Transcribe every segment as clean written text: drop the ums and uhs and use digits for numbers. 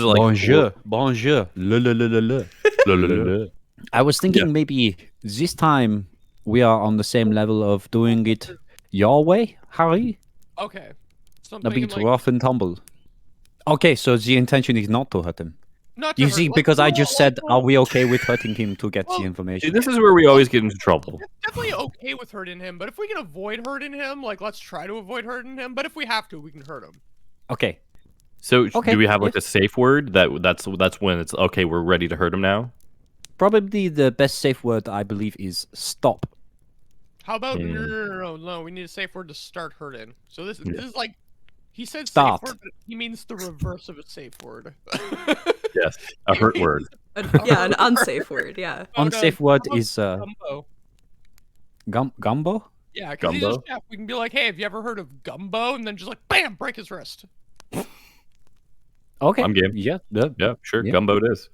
like, bonjour, bonjour, le. I was thinking maybe this time we are on the same level of doing it your way, Harry. Okay. So I'm A thinking bit like rough and tumble. Okay, so the intention is not to hurt him. not to You hurt, see, let's because do I it, just like, said, well, are we okay with hurting him to get well, the See, information? this is where we always get into trouble. definitely okay with hurting him, but if we can avoid hurting him, like let's try to avoid hurting him. But if we have to, we can hurt him. Okay. So Okay, do we have like a safe word that's when it's okay? We're ready to hurt him now. Probably the best safe word, I believe, is stop. How about Hmm. no? We need a safe word to start hurting. So this is like he said Start. safe word, but he means the reverse of a safe word. Yes, a hurt word. An unsafe word. Yeah. Unsafe word How about is gumbo. gumbo? Yeah, because he's a Gumbo? chef. We can be like, hey, have you ever heard of gumbo? And then just like, bam, break his wrist. Okay. I'm game. Yeah. Yeah, sure. Yeah. Gumbo it is.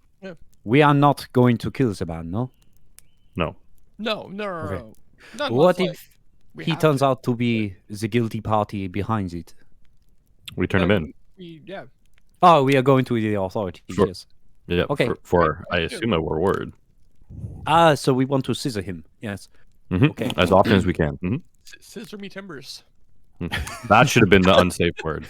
We are not going to kill the man, no? No. No. Okay. Not What unless, like, if we he have turns to. out to be the guilty party behind it? We turn him in. Yeah. Oh, we are going to the authorities, Sure. yes. Yeah. Okay. For I Let's do it. assume a reward. Ah, so we want to scissor him, yes. Mhm. Okay. As often as we can. Mhm. Scissor me timbers. That should have been the unsafe word.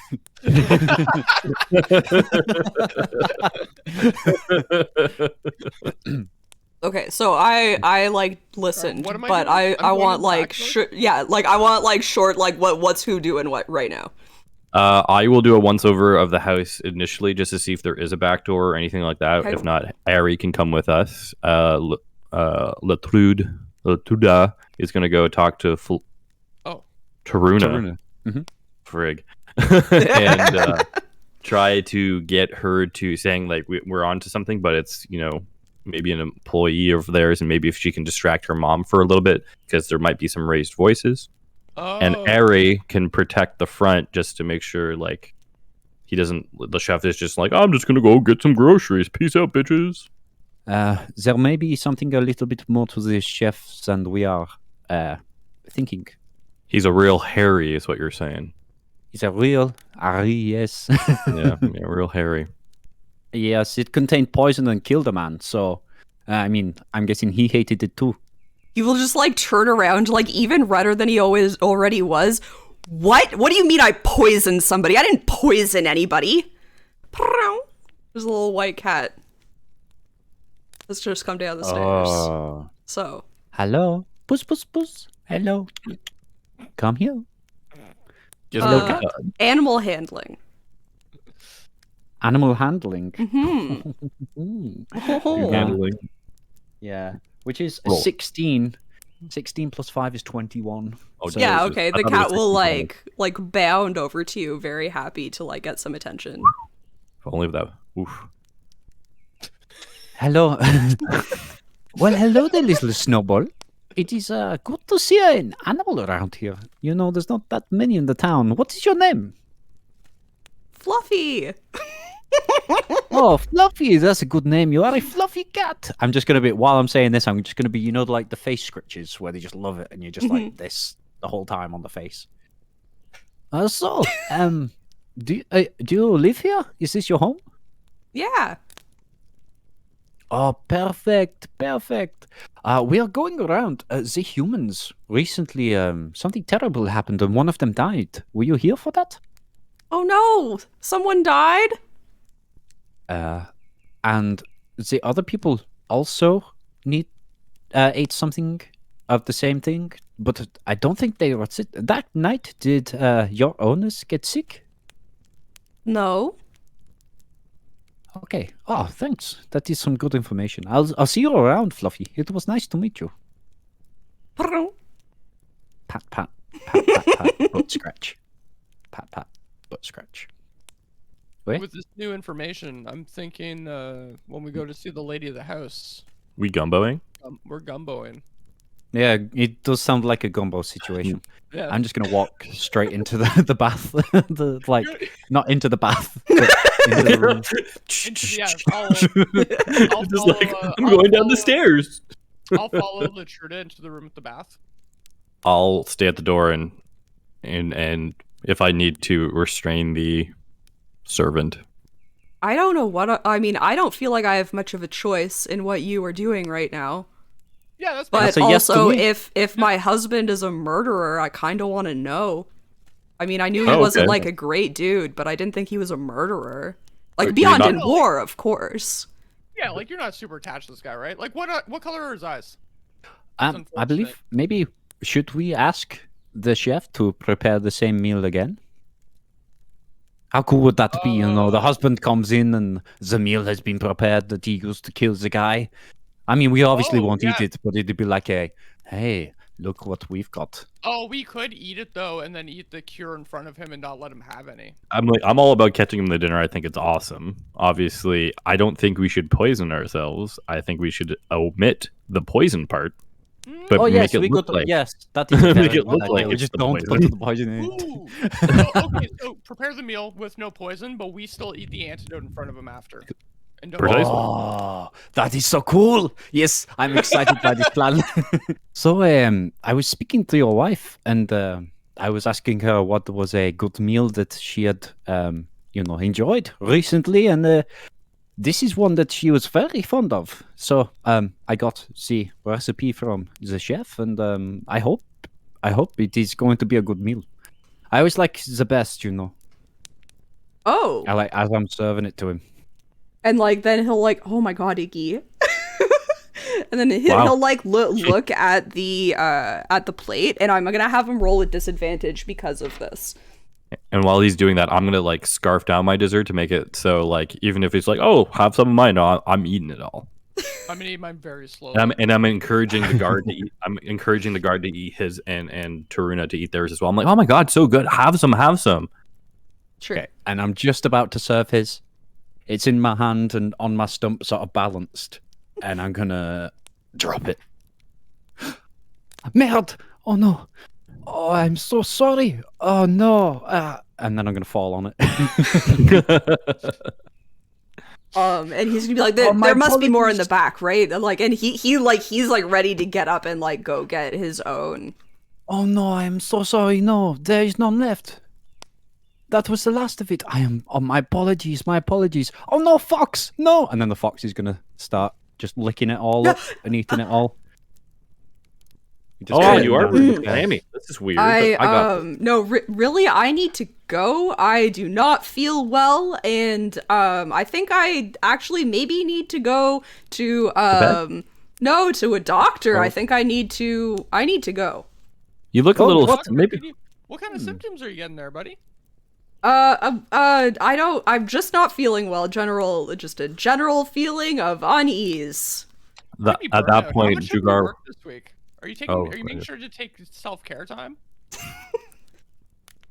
Okay, so I like listened, what am I but doing? I I'm going want in the like back, like I want like short like what's who doing what right now. I will do a once over of the house initially just to see if there is a back door or anything like that. Okay. If not, Ari can come with us. Latruda is going to go talk to Oh. Taruna. Mhm. Frig. And try to get her to saying like we're on to something, but it's, maybe an employee of theirs, and maybe if she can distract her mom for a little bit because there might be some raised voices. And Oh. Ari can protect the front just to make sure, like, the chef is just like, I'm just going to go get some groceries. Peace out, bitches. There may be something a little bit more to this chef than we are thinking. He's a real Harry, is what you're saying. He's a real Ari, yes. Yeah, real Harry. Yes, it contained poison and killed a man, so, I'm guessing he hated it too. He will just like turn around like even redder than he already was. What do you mean I poisoned somebody? I didn't poison anybody. There's a little white cat. Let's just come down the stairs. Oh. So Hello? Puss, puss, puss. Hello. Come here. Just Uh, look at animal handling. Animal handling. Oh. handling. Yeah. Which is Roll. 16. 16 plus 5 is 21. Oh, So- Yeah, Jesus. okay. I The thought it cat was will 65. like bound over to you, very happy to like get some attention. If only that. Oof. Hello. Well, hello there, little snowball. It is good to see an animal around here. There's not that many in the town. What is your name? Fluffy. Oh, Fluffy, that's a good name. You are a fluffy cat. I'm just going to be, while I'm saying this, I'm just going to be, like the face scratches where they just love it and you're just like this the whole time on the face. Do you live here? Is this your home? Yeah. Oh, perfect. We are going around. The humans recently, something terrible happened and one of them died. Were you here for that? Oh no! Someone died? And the other people also ate something of the same thing, but I don't think they were sick. That night, did your owners get sick? No. Okay. Oh, thanks. That is some good information. I'll see you around, Fluffy. It was nice to meet you. Pat, pat, pat, pat, pat, butt scratch. Pat, pat, butt scratch. Wait. With this new information, I'm thinking when we go to see the lady of the house, We gumboing? we're gumboing. Yeah, it does sound like a Gumbo situation. Yeah. I'm just gonna walk straight into the bath, not into the bath, but into the room. I'll Just follow, like, I'm I'll going down the follow- stairs. I'll follow Latruda into the room with the bath. I'll stay at the door and if I need to restrain the servant. I don't know I mean, I don't feel like I have much of a choice in what you are doing right now. Yeah, that's But That's a yes to also, me. if my husband is a murderer, I kind of want to know. I mean, I knew he Oh, wasn't okay. like a great dude, but I didn't think he was a murderer. Like You're beyond not- in war, of course. yeah. Like you're not super attached to this guy, right? Like what color are his eyes? I unfortunate. believe maybe should we ask the chef to prepare the same meal again? How cool would that be? You know, the husband comes in and the meal has been prepared that he used to kill the guy. I mean, we obviously Oh, won't yeah. eat it, but it'd be like a, hey, look what we've got. Oh, we could eat it though, and then eat the cure in front of him and not let him have any. I'm all about catching him the dinner. I think it's awesome. Obviously, I don't think we should poison ourselves. I think we should omit the poison part, but Oh make yes, it we look got like yes. That is Make very it look good like idea. We it's just the don't poison. put the poison in it. Ooh. Okay, so prepare the meal with no poison, but we still eat the antidote in front of him after. And don't Precisely. Oh, that is so cool! Yes, I'm excited by this plan. So, I was speaking to your wife, and I was asking her what was a good meal that she had, enjoyed recently, and this is one that she was very fond of. So, I got the recipe from the chef, and I hope it is going to be a good meal. I always like the best, you know. Oh, I like as I'm serving it to him. and like then he'll like, oh my god, Iggy. And then Wow. he'll like look at the plate, and I'm gonna have him roll a disadvantage because of this. And while he's doing that, I'm gonna like scarf down my dessert to make it so like even if it's like, oh, have some of mine, no, I'm eating it all. I'm gonna eat mine very slowly. And I'm encouraging the guard to eat. I'm encouraging the guard to eat his and Taruna to eat theirs as well. I'm like, oh my god, so good. Have some, have some. Sure. Okay, and I'm just about to serve his. It's in my hand and on my stump, sort of balanced, and I'm gonna drop it. Merde! Oh no! Oh, I'm so sorry. Oh no! And then I'm gonna fall on it. And he's gonna be like, Oh, my there must be more in the apologies. back, right? And like, and he's like ready to get up and like go get his own. Oh no! I'm so sorry. No, there is none left. That was the last of it. I am. Oh, my apologies. My apologies. Oh no, fox! No! And then the fox is gonna start just licking it all up and eating it all. He just Oh, got it you are down. really Miami. This is weird. I got this. no, really, I need to go. I do not feel well, and I think I actually maybe need to go to no, to a doctor. I think I need to go. You look a Oh, little what? maybe. What kind of symptoms are you getting there, buddy? I don't. I'm just not feeling well. Just a general feeling of unease. At Maybe that burnout. How point, much have you Jugar. worked this week? Are you taking? Oh, Are you making right. sure to take self-care time?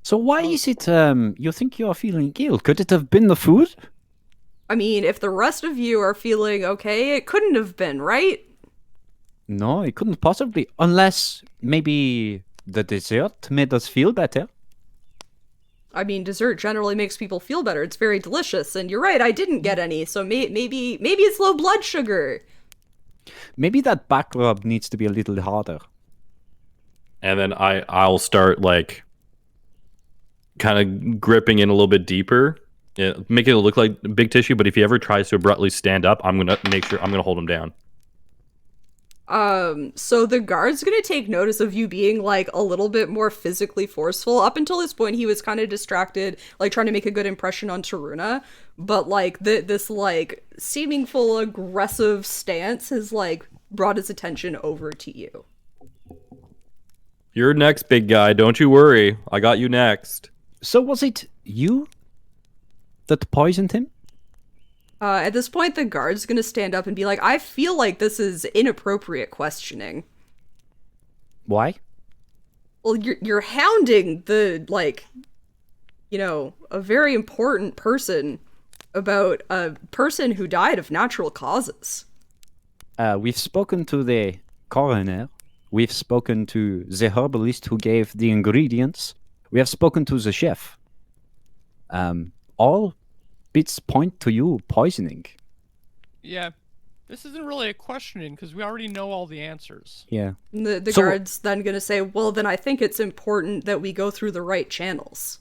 So why is it you think you are feeling ill? Could it have been the food? I mean, if the rest of you are feeling okay, it couldn't have been, right? No, it couldn't possibly. Unless maybe the dessert made us feel better. I mean, dessert generally makes people feel better. It's very delicious, and you're right. I didn't get any, so maybe it's low blood sugar. Maybe that back rub needs to be a little harder. And then I'll start like kind of gripping in a little bit deeper, making it look like big tissue. But if he ever tries to abruptly stand up, I'm gonna hold him down. So the guard's gonna take notice of you being like a little bit more physically forceful. Up until this point, he was kind of distracted, like trying to make a good impression on Taruna. But like this like seeming full aggressive stance has like brought his attention over to you. You're next, big guy. Don't you worry. I got you next. So was it you that poisoned him? At this point, the guard's gonna stand up and be like, I feel like this is inappropriate questioning. Why? Well, you're hounding the, like, you know, a very important person about a person who died of natural causes. We've spoken to the coroner. We've spoken to the herbalist who gave the ingredients. We have spoken to the chef. All bits point to you poisoning. Yeah, this isn't really a questioning because we already know all the answers. Yeah. And the So- guard's then gonna say, well, then I think it's important that we go through the right channels.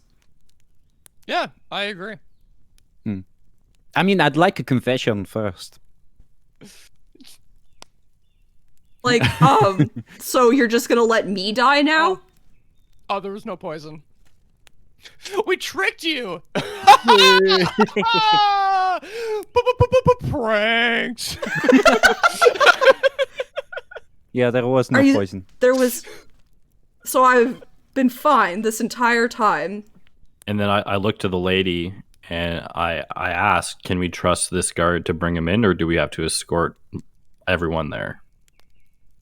Yeah, I agree. I mean, I'd like a confession first. Like, so you're just gonna let me die now? Oh, there was no poison. We tricked you! Pranks! Yeah, there was no Are you- poison. There was. So I've been fine this entire time. And then I looked to the lady and I asked, can we trust this guard to bring him in, or do we have to escort everyone there?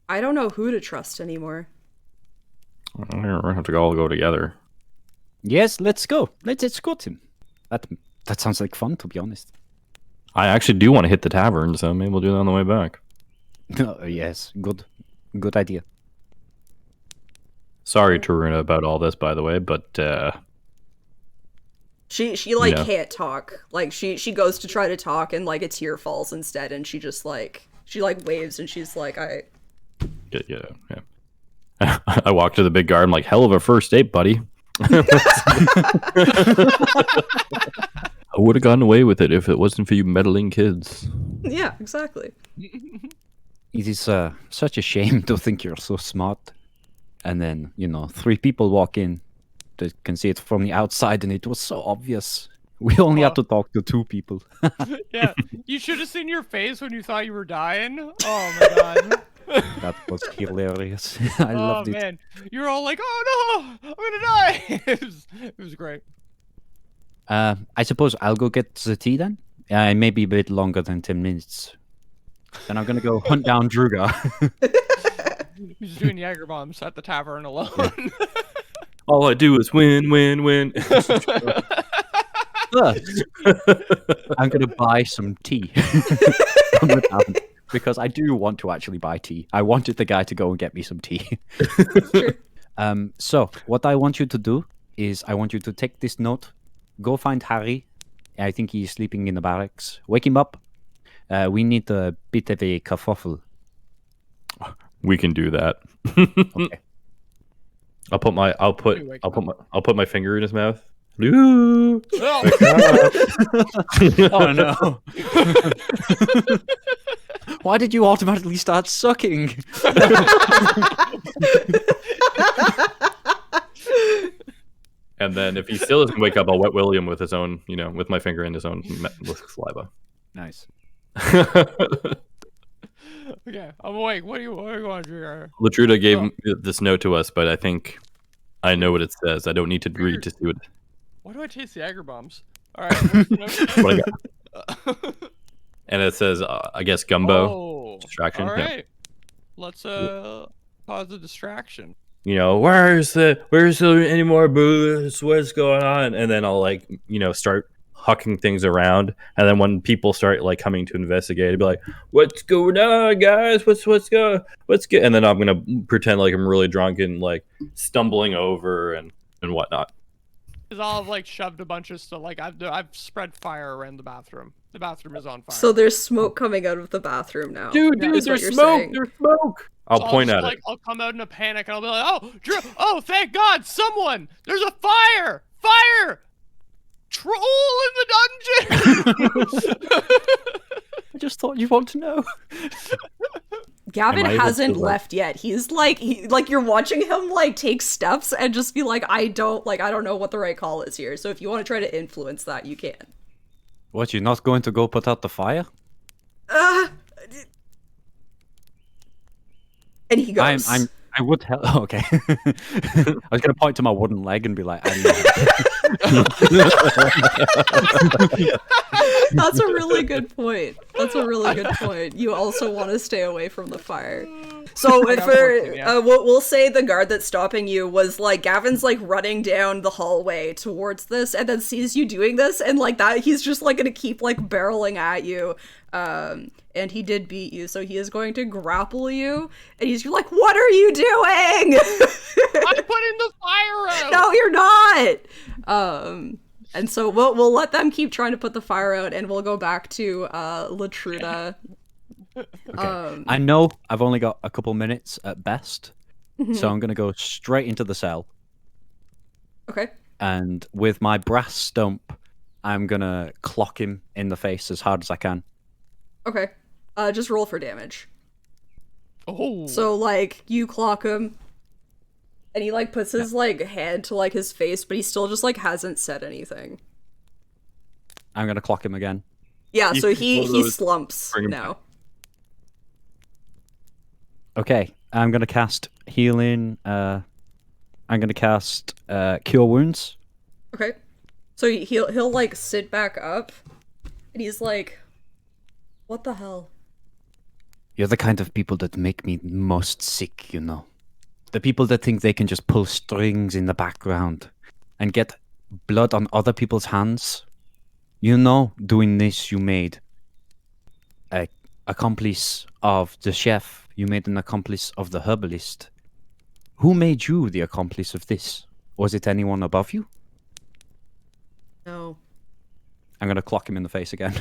I don't know who to trust anymore. We're gonna have to all go together. Yes, let's go. Let's escort him. That sounds like fun, to be honest. I actually do want to hit the tavern, so maybe we'll do that on the way back. Yes, good idea. Sorry, Taruna, about all this, by the way, but She like Yeah. can't talk. Like she goes to try to talk and like a tear falls instead, and she waves and she's like, yeah. I walked to the big guard. I'm like, hell of a first date, buddy. I would have gotten away with it if it wasn't for you meddling kids. yeah, exactly. It is such a shame to think you're so smart. And then, 3 people walk in that can see it from the outside, and it was so obvious. We only had to talk to 2 people. Yeah, you should have seen your face when you thought you were dying. Oh my god. That was hilarious. I loved it. Oh man, you're all like, "Oh no, I'm gonna die." It was great. I suppose I'll go get the tea then. It may be a bit longer than 10 minutes. Then I'm gonna go hunt down Druga. He's just doing Jaeger bombs at the tavern alone. All I do is win, win, win. First, I'm gonna buy some tea from the tavern, because I do want to actually buy tea. I wanted the guy to go and get me some tea. So what I want you to do is I want you to take this note, go find Harry. I think he's sleeping in the barracks. Wake him up. We need a bit of a kerfuffle. We can do that. Okay. I'll put my finger in his mouth. Oh, Oh no! Why did you automatically start sucking? And then if he still doesn't wake up, I'll wet William with his own, with my finger in his own saliva. Nice. okay, I'm awake. What do you want to do? Latruda gave this note to us, but I think I know what it says. I don't need to read to see what. Why do I taste the Jaeger bombs? All right. What's the note? What I got. And it says, I guess, Gumbo. Oh, Distraction, All yeah. right. Let's cause a distraction. Where's any more booze? What's going on? And then I'll start hucking things around. And then when people start coming to investigate, I'd be like, "What's going on, guys? What's good? And then I'm gonna pretend like I'm really drunk and stumbling over and whatnot. Because I'll have shoved a bunch of stuff. I've spread fire around the bathroom. The bathroom is on fire. So there's smoke coming out of the bathroom now. Dude, is what there's you're smoke. saying. There's smoke. I'll point at it. I'll come out in a panic and I'll be like, "Oh, oh, thank God, someone! There's a fire! Fire! Troll in the dungeon!" I just thought you'd want to know. Gavin Am I able hasn't to, left yet. He's you're watching him take steps and just be like, I don't know what the right call is here. So if you want to try to influence that, you can. What, you're not going to go put out the fire? And he goes. I would help. Oh, okay. I was going to point to my wooden leg and be like, I know. That's a really good point. You also want to stay away from the fire. So if we'll say the guard that's stopping you was Gavin's running down the hallway towards this and then sees you doing this and that he's just gonna keep barreling at you. And he did beat you, so he is going to grapple you and he's like, "What are you doing?" I'm putting the fire out! No, you're not. And so we'll let them keep trying to put the fire out, and we'll go back to Latruda. Okay. I know I've only got a couple minutes at best, so I'm going to go straight into the cell. Okay. And with my brass stump, I'm gonna clock him in the face as hard as I can. Okay. Just roll for damage. Oh. So, like, you clock him, and he, like, puts his, like, hand to, like, his face, but he still just, like, hasn't said anything. I'm gonna clock him again. Yeah, You so one he of those- slumps bring him now. Okay, I'm gonna cast healing. I'm gonna cast cure wounds. Okay. So he'll like sit back up, and he's like, "What the hell?" You're the kind of people that make me most sick, you know. The people that think they can just pull strings in the background and get blood on other people's hands. You know, doing this, you made a accomplice of the chef. You made an accomplice of the herbalist. Who made you the accomplice of this? Was it anyone above you? No. I'm gonna clock him in the face again.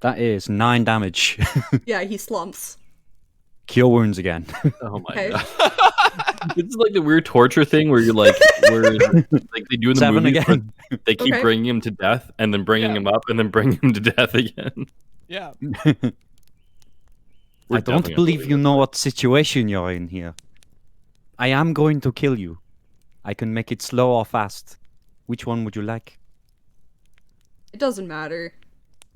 That is 9 damage. Yeah, he slumps. Cure wounds again. Oh my Okay. god. This is like the weird torture thing where you're like, where like they do in the 7 movies, where again. they keep Okay. bringing him to death and then bringing Yeah. him up and then bringing him to death again. Yeah. We're I don't definitely believe gonna you know what situation you're in here. I am going to kill you. I can make it slow or fast. Which one would you like? It doesn't matter.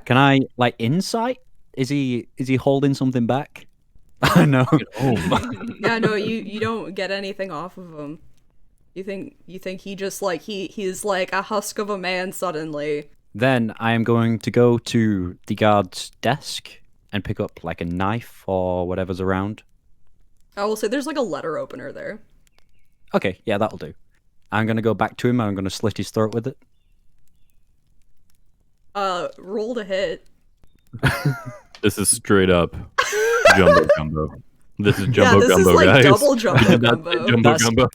Can I like insight? Is he holding something back? I know. Yeah, no, you don't get anything off of him. You think he just like he's like a husk of a man suddenly. Then I am going to go to the guard's desk and pick up like a knife or whatever's around. I will say there's like a letter opener there. Okay, yeah, that'll do. I'm gonna go back to him. I'm gonna slit his throat with it. Roll to hit. This is straight up jumbo gumbo. This is Yeah, jumbo this gumbo, is like guys. double jumbo That's gumbo. jumbo That's- gumbo.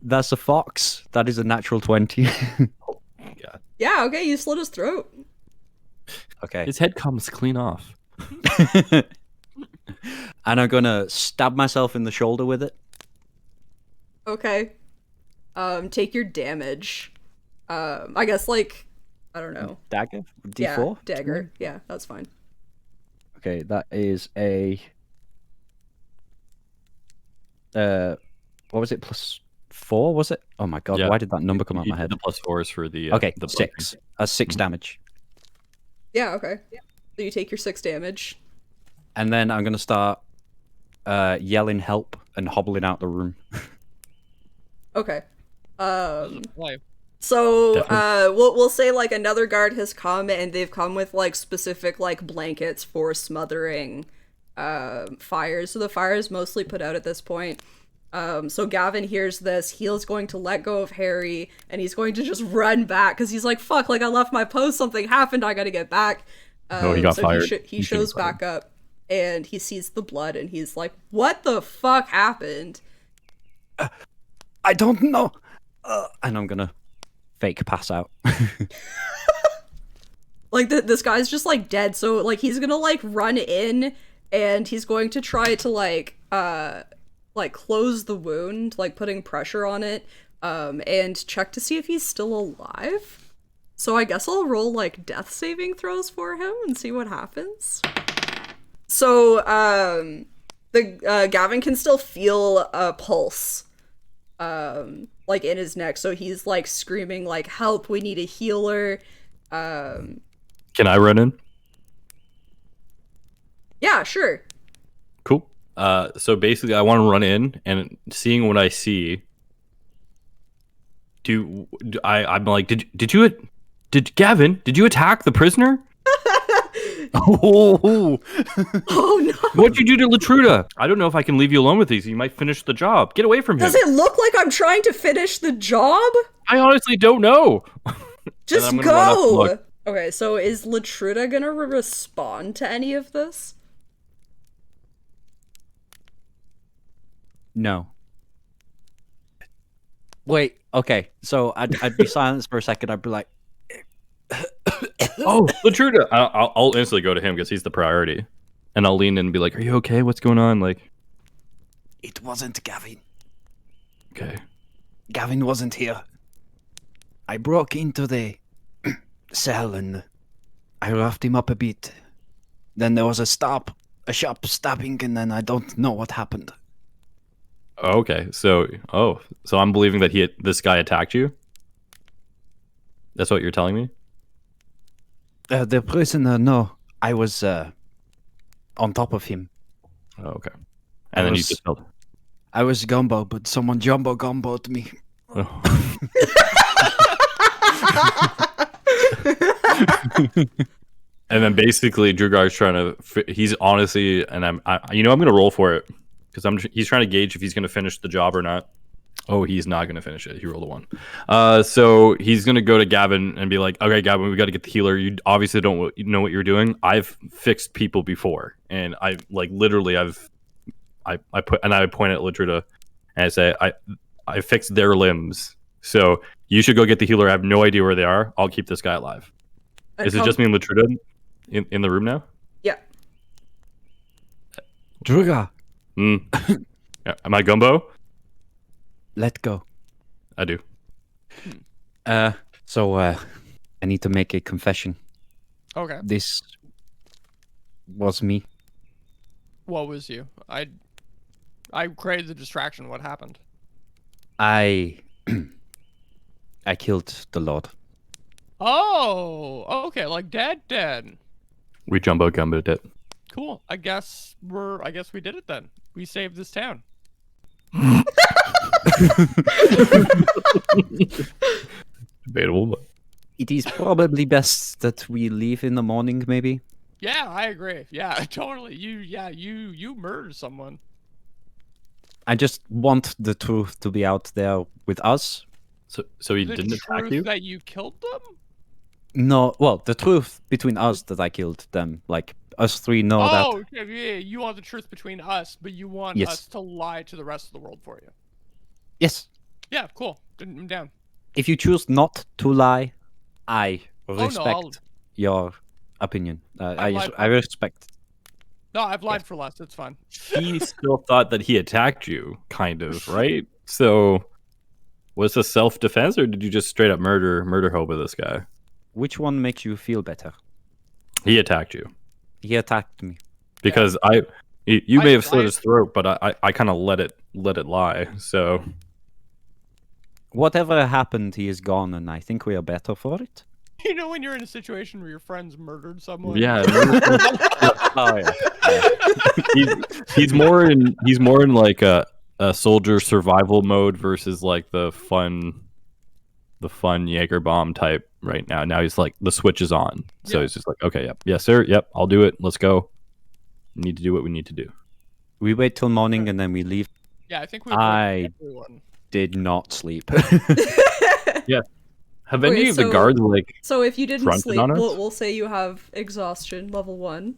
That's a fox. That is a natural 20. God. Yeah, okay, you slit his throat. Okay. His head comes clean off. And I'm gonna stab myself in the shoulder with it. Okay. Take your damage. I guess like I don't know. Dagger? D4? Yeah, dagger. Yeah, that's fine. Okay, that is a what was it? +4, was it? Oh my god, Yeah. why did that number come out of You my did head? the +4s for the Okay, the 6. That's 6 damage. Yeah, okay. So you take your 6 damage. And then I'm gonna start yelling help and hobbling out the room. Okay. Why? So Definitely. we'll say like another guard has come and they've come with like specific like blankets for smothering fires. So the fire is mostly put out at this point. So Gavin hears this, he's going to let go of Harry and he's going to just run back because he's like, fuck, like I left my post, something happened, I gotta get back. Oh, he got so fired. He He should've shows back up and he sees the blood and he's like, what the fuck happened? I don't know. And I'm gonna fake pass out. Like this guy's just like dead, so like he's gonna like run in and he's going to try to like close the wound, like putting pressure on it, and check to see if he's still alive. So I guess I'll roll like death saving throws for him and see what happens. So the Gavin can still feel a pulse like in his neck, so he's like screaming like, help, we need a healer. Can I run in? Yeah, sure. Cool. So basically, I want to run in and seeing what I see. I'm like, did Gavin? Did you attack the prisoner? Oh, Oh no. what'd you do to Latruda? I don't know if I can leave you alone with these. You might finish the job. Get away from him. Does it look like I'm trying to finish the job? I honestly don't know. Just I'm gonna run up and go! look. Okay, so is Latruda gonna respond to any of this? No. Wait, okay. So I'd be silent for a second. I'd be like, Oh, Latruda. I'll instantly go to him because he's the priority, and I'll lean in and be like, "Are you okay? What's going on?" Like, it wasn't Gavin. okay. Gavin wasn't here. I broke into the cell and I roughed him up a bit. Then there was a sharp stabbing, and then I don't know what happened. Okay, so I'm believing that this guy attacked you. That's what you're telling me. The prisoner, no, I was on top of him. Oh, okay. And then you just felt. I was Gumbo, but someone jumbo gumboed me. Oh. And then basically, Drugar's trying to. He's honestly, and I'm gonna roll for it because he's trying to gauge if he's gonna finish the job or not. Oh, he's not gonna finish it. He rolled a 1. So he's gonna go to Gavin and be like, "Okay, Gavin, we got to get the healer. You obviously don't know what you're doing. I've fixed people before, and I point at Litrida and I say, I fixed their limbs. So you should go get the healer. I have no idea where they are. I'll keep this guy alive." Is it just me and Litrida in the room now? Yeah. Druga, Yeah. Am I Gumbo? let go. I do. So I need to make a confession. Okay. This was me. What was you? I created the distraction. What happened? I killed the Lord. Oh, okay, like dead. We jumbo gumboed it. Cool. I guess we did it then. We saved this town. Debatable, but It is probably best that we leave in the morning, maybe. Yeah, I agree. Yeah, totally. You murdered someone. I just want the truth to be out there with us. so he The didn't attack truth you? that you killed them? No, well, the truth between us that I killed them. Like, us three know that. Oh, yeah, you want the truth between us, but you want Yes. us to lie to the rest of the world for you. Yes. Yeah, cool. I'm down. If you choose not to lie, I no, respect your opinion. lied I respect. No, I've lied for less. It's fine. He still thought that he attacked you, kind of, right? So was this self-defense, or did you just straight up murder Hoba this guy? Which one makes you feel better? He attacked you. He attacked me. Because you may have slit his throat, but I kind of let it lie. So Whatever happened, he is gone, and I think we are better for it. You know when you're in a situation where your friends murdered someone? yeah. Oh yeah. He's more in like a soldier survival mode versus like the fun Jaeger bomb type right now. Now he's like the switch is on, so Yeah. he's just like, okay, yep, yes sir, yep, I'll do it. Let's go. We need to do what we need to do. We wait till morning, and then we leave. Yeah, I think we everyone. Did not sleep. Have any Okay, of the so- guards like? So if you didn't Fronted sleep, on us? we'll say you have exhaustion level 1.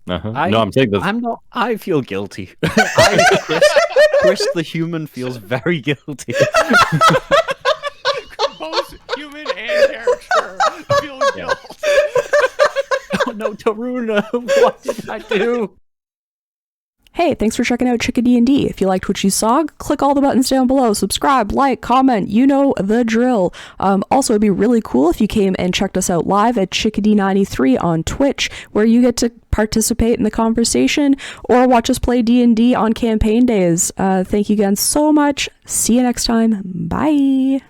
Uh-huh. I- No, I'm saying this. I'm not. I feel guilty. Chris the human feels very guilty. Both human and character feel guilt. Oh no, Taruna, what did I do? Hey, thanks for checking out Chicka D&D. If you liked what you saw, click all the buttons down below. Subscribe, like, comment, you know the drill. Also, it'd be really cool if you came and checked us out live at Chickadee93 on Twitch, where you get to participate in the conversation or watch us play D&D on campaign days. Thank you again so much. See you next time. Bye.